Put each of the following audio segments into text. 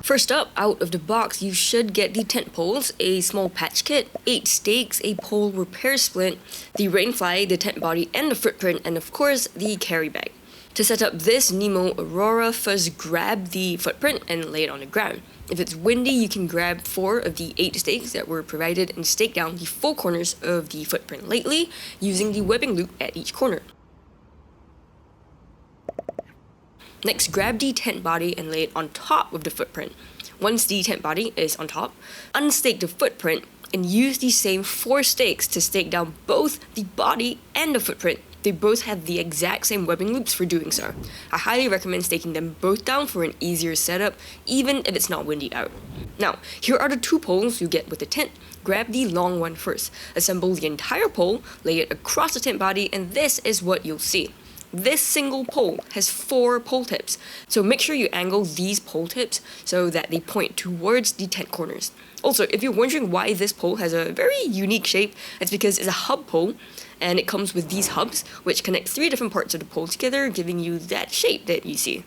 First up, out of the box, you should get the tent poles, a small patch kit, 8 stakes, a pole repair splint, the rainfly, the tent body and the footprint, and of course, the carry bag. To set up this Nemo Aurora, first grab the footprint and lay it on the ground. If it's windy, you can grab 4 of the 8 stakes that were provided and stake down the 4 corners of the footprint lightly, using the webbing loop at each corner. Next, grab the tent body and lay it on top of the footprint. Once the tent body is on top, unstake the footprint and use the same 4 stakes to stake down both the body and the footprint. They both have the exact same webbing loops for doing so. I highly recommend staking them both down for an easier setup, even if it's not windy out. Now, here are the 2 poles you get with the tent. Grab the long one first, assemble the entire pole, lay it across the tent body, and this is what you'll see. This single pole has 4 pole tips, so make sure you angle these pole tips so that they point towards the tent corners. Also, if you're wondering why this pole has a very unique shape, it's because it's a hub pole, and it comes with these hubs, which connect 3 different parts of the pole together, giving you that shape that you see.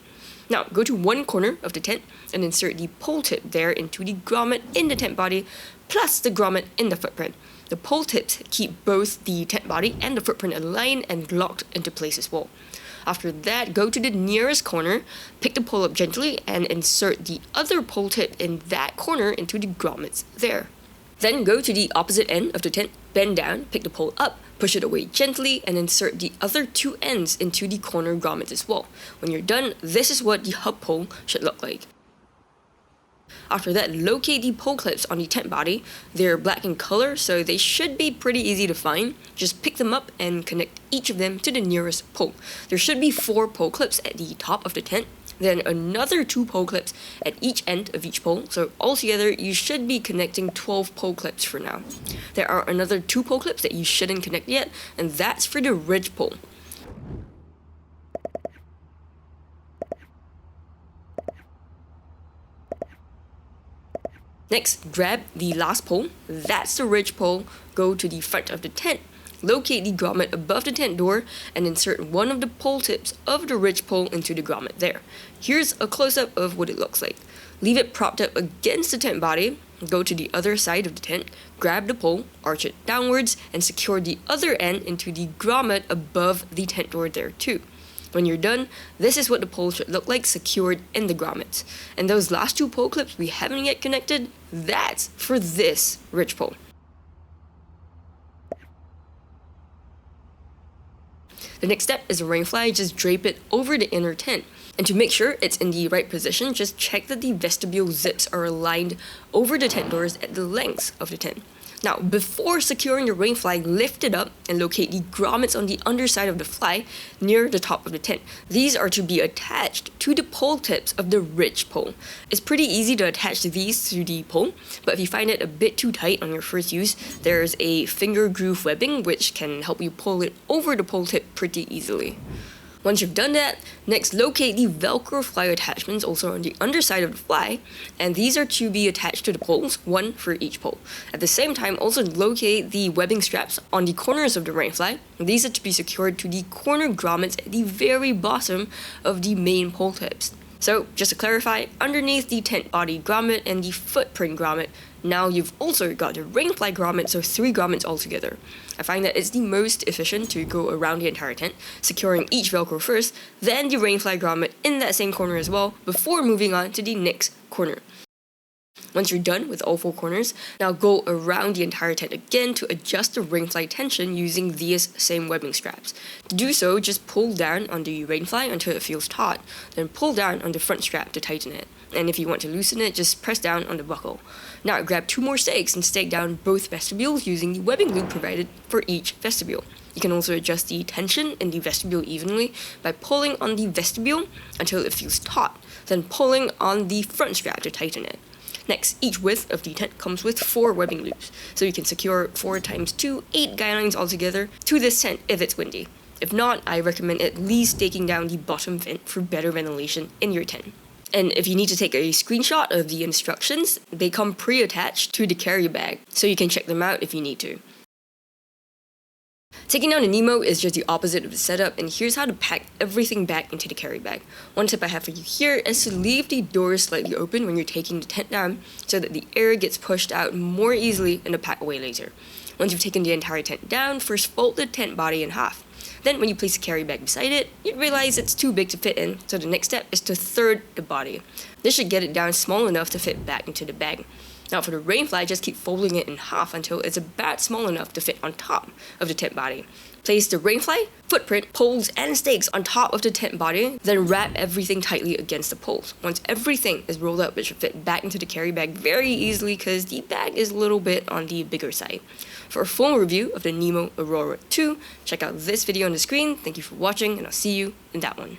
Now, go to one corner of the tent and insert the pole tip there into the grommet in the tent body, plus the grommet in the footprint. The pole tips keep both the tent body and the footprint aligned and locked into place as well. After that, go to the nearest corner, pick the pole up gently, and insert the other pole tip in that corner into the grommets there. Then go to the opposite end of the tent, bend down, pick the pole up, push it away gently, and insert the other 2 ends into the corner grommets as well. When you're done, this is what the hub pole should look like. After that, locate the pole clips on the tent body. They're black in color, so they should be pretty easy to find. Just pick them up and connect each of them to the nearest pole. There should be 4 pole clips at the top of the tent, then another 2 pole clips at each end of each pole, so altogether you should be connecting 12 pole clips for now. There are another 2 pole clips that you shouldn't connect yet, and that's for the ridge pole. Next, grab the last pole, that's the ridge pole, go to the front of the tent, locate the grommet above the tent door, and insert one of the pole tips of the ridge pole into the grommet there. Here's a close-up of what it looks like. Leave it propped up against the tent body, go to the other side of the tent, grab the pole, arch it downwards, and secure the other end into the grommet above the tent door there too. When you're done, this is what the pole should look like secured in the grommets. And those last 2 pole clips we haven't yet connected, that's for this ridge pole. The next step is a rainfly, just drape it over the inner tent. And to make sure it's in the right position, just check that the vestibule zips are aligned over the tent doors at the lengths of the tent. Now, before securing the rainfly, lift it up and locate the grommets on the underside of the fly near the top of the tent. These are to be attached to the pole tips of the ridge pole. It's pretty easy to attach these to the pole, but if you find it a bit too tight on your first use, there's a finger groove webbing which can help you pull it over the pole tip pretty easily. Once you've done that, next locate the Velcro fly attachments also on the underside of the fly, and these are to be attached to the poles, 1 for each pole. At the same time, also locate the webbing straps on the corners of the rainfly. These are to be secured to the corner grommets at the very bottom of the main pole tips. So, just to clarify, underneath the tent body grommet and the footprint grommet, now you've also got the rainfly grommet, so 3 grommets altogether. I find that it's the most efficient to go around the entire tent, securing each Velcro first, then the rainfly grommet in that same corner as well, before moving on to the next corner. Once you're done with all 4 corners, now go around the entire tent again to adjust the rainfly tension using these same webbing straps. To do so, just pull down on the rainfly until it feels taut, then pull down on the front strap to tighten it. And if you want to loosen it, just press down on the buckle. Now grab 2 more stakes and stake down both vestibules using the webbing loop provided for each vestibule. You can also adjust the tension in the vestibule evenly by pulling on the vestibule until it feels taut, then pulling on the front strap to tighten it. Next, each width of the tent comes with 4 webbing loops, so you can secure 4 times 2, 8 guy lines altogether to this tent if it's windy. If not, I recommend at least staking down the bottom vent for better ventilation in your tent. And if you need to take a screenshot of the instructions, they come pre-attached to the carry bag, so you can check them out if you need to. Taking down a Nemo is just the opposite of the setup, and here's how to pack everything back into the carry bag. One tip I have for you here is to leave the doors slightly open when you're taking the tent down so that the air gets pushed out more easily and the pack away later. Once you've taken the entire tent down, first fold the tent body in half. Then when you place the carry bag beside it, you'd realize it's too big to fit in, so the next step is to third the body. This should get it down small enough to fit back into the bag. Now for the rainfly, just keep folding it in half until it's about small enough to fit on top of the tent body. Place the rainfly, footprint, poles, and stakes on top of the tent body, then wrap everything tightly against the poles. Once everything is rolled up, it should fit back into the carry bag very easily because the bag is a little bit on the bigger side. For a full review of the Nemo Aurora 2, check out this video on the screen. Thank you for watching, and I'll see you in that one.